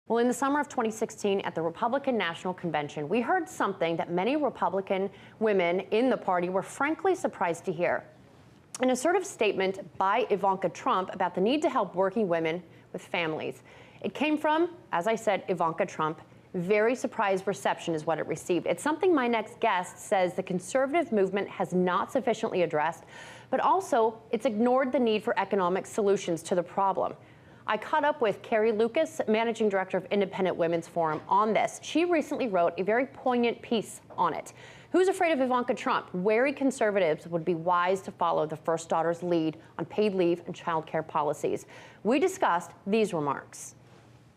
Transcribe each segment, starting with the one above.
Well, in the summer of 2016 at the Republican National Convention, we heard something that many Republican women in the party were frankly surprised to hear. An assertive statement by Ivanka Trump about the need to help working women with families. It came from, as I said, Ivanka Trump. Very surprised reception is what it received. It's something my next guest says the conservative movement has not sufficiently addressed, but also it's ignored the need for economic solutions to the problem. I caught up with Carrie Lucas, Managing Director of Independent Women's Forum, on this. She recently wrote a very poignant piece on it. Who's afraid of Ivanka Trump? Wary conservatives would be wise to follow the first daughter's lead on paid leave and child care policies. We discussed these remarks.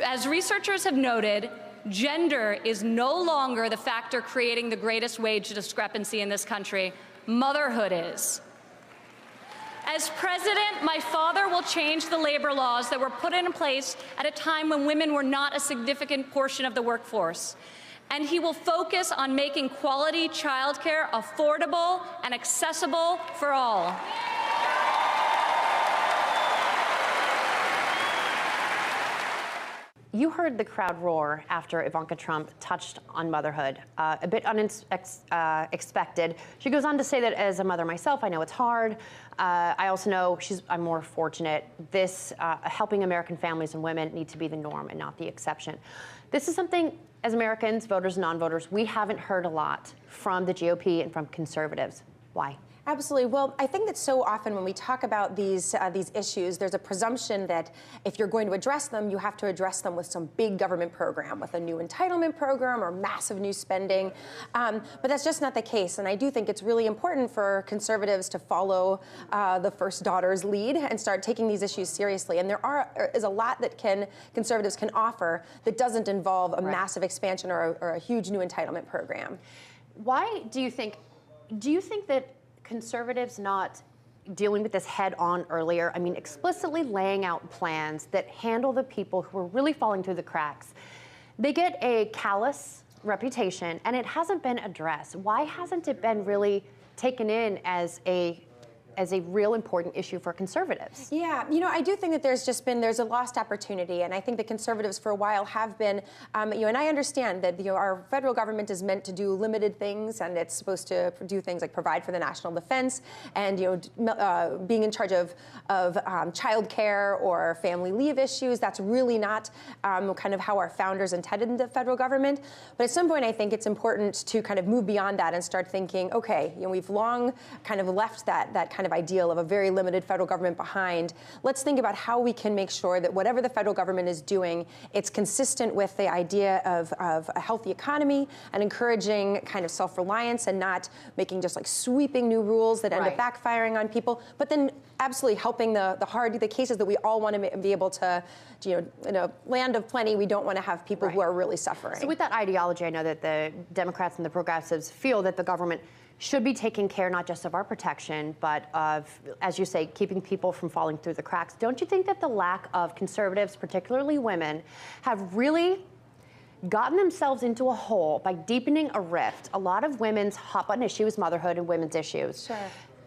As researchers have noted, gender is no longer the factor creating the greatest wage discrepancy in this country. Motherhood is. As president, my father will change the labor laws that were put in place at a time when women were not a significant portion of the workforce. And he will focus on making quality childcare affordable and accessible for all. You heard the crowd roar after Ivanka Trump touched on motherhood, a bit unexpected. She goes on to say that as a mother myself, I know it's hard. I also know I'm more fortunate. Helping American families and women need to be the norm and not the exception. This is something, as Americans, voters, non-voters, we haven't heard a lot from the GOP and from conservatives. Why? Absolutely. Well, I think that so often when we talk about these issues, there's a presumption that if you're going to address them, you have to address them with some big government program, with a new entitlement program or massive new spending. But that's just not the case. And I do think it's really important for conservatives to follow the first daughter's lead and start taking these issues seriously. And there is a lot that conservatives can offer that doesn't involve a massive expansion or a huge new entitlement program. Why do you think that conservatives not dealing with this head on earlier? I mean, explicitly laying out plans that handle the people who are really falling through the cracks. They get a callous reputation, and it hasn't been addressed. Why hasn't it been really taken in as a real important issue for conservatives? Yeah, I do think that there's a lost opportunity, and I think the conservatives for a while have been, and I understand that our federal government is meant to do limited things, and it's supposed to do things like provide for the national defense, and being in charge of child care or family leave issues. That's really not kind of how our founders intended the federal government. But at some point, I think it's important to kind of move beyond that and start thinking, okay, we've long kind of left that kind of ideal of a very limited federal government behind. Let's think about how we can make sure that whatever the federal government is doing, it's consistent with the idea of a healthy economy and encouraging kind of self-reliance and not making just like sweeping new rules that end up backfiring on people, but then absolutely helping the cases that we all want to be able to, in a land of plenty, we don't want to have people who are really suffering. So with that ideology, I know that the Democrats and the progressives feel that the government should be taking care not just of our protection, but of, as you say, keeping people from falling through the cracks. Don't you think that the lack of conservatives, particularly women, have really gotten themselves into a hole by deepening a rift? A lot of women's hot-button issues, motherhood and women's issues. Sure.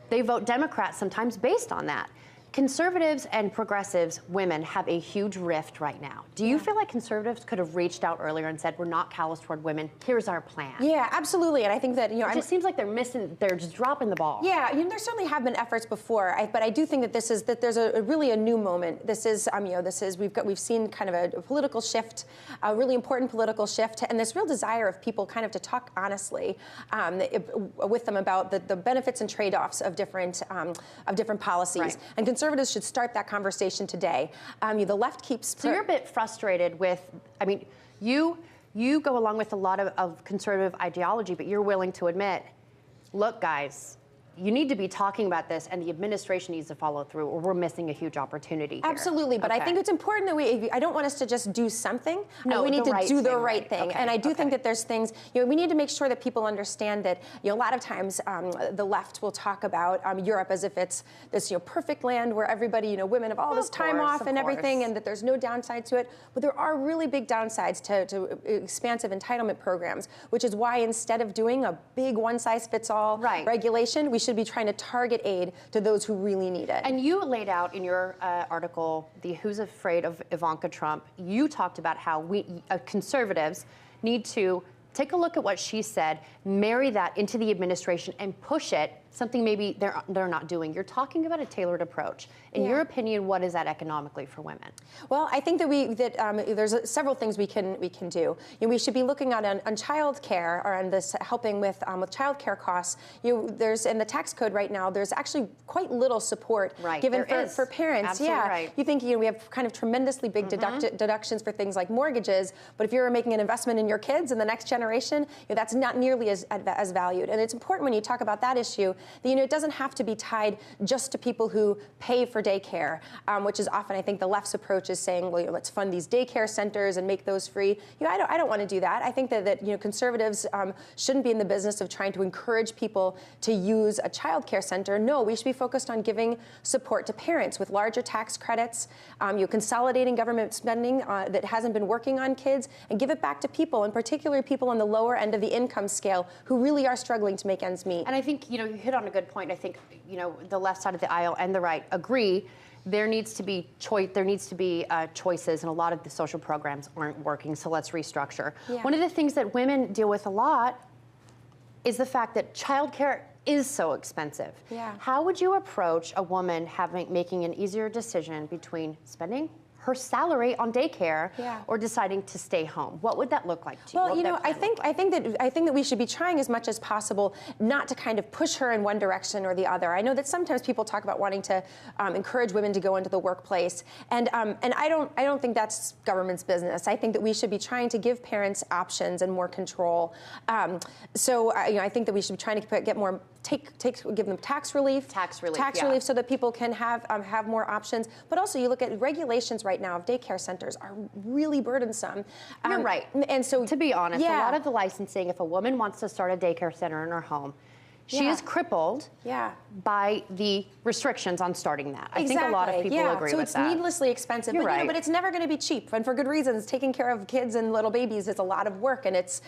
They vote Democrats sometimes based on that. Conservatives and progressives, women, have a huge rift right now. Do you feel like conservatives could have reached out earlier and said, we're not callous toward women, here's our plan? Yeah, absolutely. And I think that, it just seems like they're just dropping the ball. Yeah, there certainly have been efforts before, but I do think that there's really a new moment. We've seen kind of a political shift, a really important political shift, and this real desire of people kind of to talk honestly with them about the benefits and trade-offs of different policies. Right. And conservatives should start that conversation today. The left keeps... So you're a bit frustrated with, you go along with a lot of conservative ideology, but you're willing to admit, look, guys, you need to be talking about this, and the administration needs to follow through, or we're missing a huge opportunity here. Absolutely, but I think it's important that I don't want us to just do something. No, we need to do the right thing. Okay. And I do think that there's things, we need to make sure that people understand that, a lot of times the left will talk about Europe as if it's this, perfect land where everybody, women have all this time off and everything, and that there's no downside to it. But there are really big downsides to expansive entitlement programs, which is why instead of doing a big one-size-fits-all regulation, we should be trying to target aid to those who really need it. And you laid out in your article, the Who's Afraid of Ivanka Trump, you talked about how we conservatives need to take a look at what she said, marry that into the administration, and push it, something maybe they're not doing. You're talking about a tailored approach. In your opinion, what is that economically for women? Well, I think that there's several things we can do. We should be looking at on child care, or on this helping with child care costs. There's in the tax code right now, there's actually quite little support given for parents. Absolutely right. You think we have kind of tremendously big deductions for things like mortgages, but if you're making an investment in your kids and the next generation, that's not nearly as valued. And it's important when you talk about that issue that it doesn't have to be tied just to people who pay for daycare, which is often, I think, the left's approach is saying, well, let's fund these daycare centers and make those free. I don't want to do that. I think that conservatives shouldn't be in the business of trying to encourage people to use a child care center. No, we should be focused on giving support to parents with larger tax credits, consolidating government spending that hasn't been working on kids, and give it back to people, in particular people on the lower end of the income scale who really are struggling to make ends meet. And I think, you hit on a good point. I think, the left side of the aisle and the right agree there needs to be choices, and a lot of the social programs aren't working, so let's restructure. Yeah. One of the things that women deal with a lot is the fact that childcare is so expensive. Yeah. How would you approach a woman making an easier decision between spending her salary on daycare or deciding to stay home? What would that look like to you? Well, I think that we should be trying as much as possible not to kind of push her in one direction or the other. I know that sometimes people talk about wanting to encourage women to go into the workplace, and I don't think that's government's business. I think that we should be trying to give parents options and more control. I think that we should be trying to get more. Give them tax relief, so that people can have more options. But also, you look at regulations right now of daycare centers are really burdensome. You're right. And so, to be honest, a lot of the licensing, if a woman wants to start a daycare center in her home, she is crippled by the restrictions on starting that. I think a lot of people agree with that. So it's needlessly expensive, but it's never going to be cheap, and for good reasons. Taking care of kids and little babies is a lot of work, and it's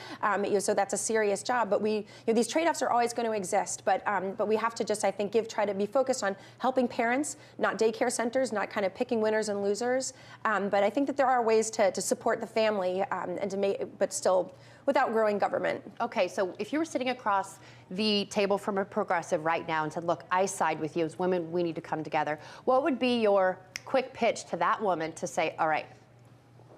so that's a serious job. But these trade-offs are always going to exist. But we have to just, I think, try to be focused on helping parents, not daycare centers, not kind of picking winners and losers. But I think that there are ways to support the family and to make, but still without growing government. Okay, so if you were sitting across the table from a progressive right now and said, look, I side with you, as women, we need to come together, what would be your quick pitch to that woman to say, all right,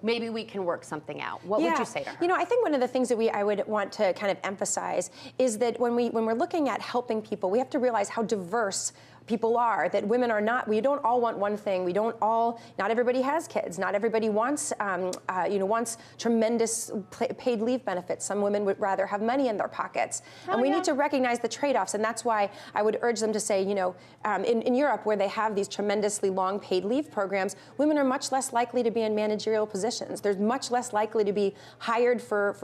maybe we can work something out? What would you say to her? I think one of the things that I would want to kind of emphasize is that when we're looking at helping people, we have to realize how diverse people are, that women are not, we don't all want one thing. Not everybody has kids. Not everybody wants tremendous paid leave benefits. Some women would rather have money in their pockets. And we need to recognize the trade-offs. And that's why I would urge them to say, in Europe, where they have these tremendously long paid leave programs, women are much less likely to be in managerial positions. They're much less likely to be hired for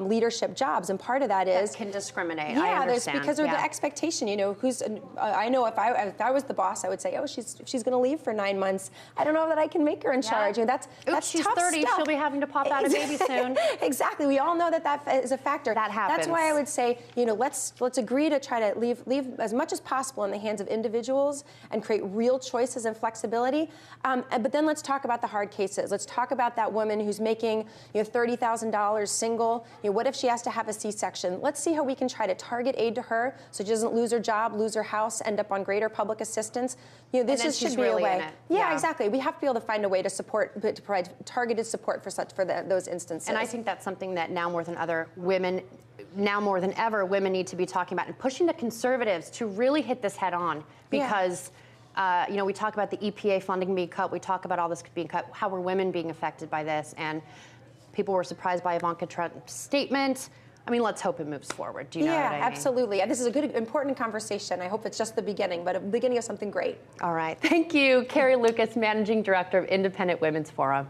leadership jobs. And part of that is... That can discriminate. Yeah, I understand. Because of the expectation, I know if I was the boss, I would say, oh, she's going to leave for 9 months. I don't know that I can make her in charge. That's she's tough 30. stuff. She'll be having to pop out a baby soon. Exactly. We all know that is a factor. That happens. That's why I would say, let's agree to try to leave as much as possible in the hands of individuals and create real choices and flexibility. But then let's talk about the hard cases. Let's talk about that woman who's making $30,000 single. What if she has to have a C-section? Let's see how we can try to target aid to her so she doesn't lose her job, lose her house, end up on greater public assistance. This should be a way. Yeah, exactly. We have to be able to find a way to provide targeted support for those instances. And I think that's something that now more than ever, women need to be talking about and pushing the conservatives to really hit this head on, because we talk about the EPA funding being cut, we talk about all this being cut, how are women being affected by this, and people were surprised by Ivanka Trump's statement. I mean, let's hope it moves forward. Do you know what I mean? Absolutely. This is a good, important conversation. I hope it's just the beginning, but a beginning of something great. All right. Thank you, Carrie Lucas, Managing Director of Independent Women's Forum.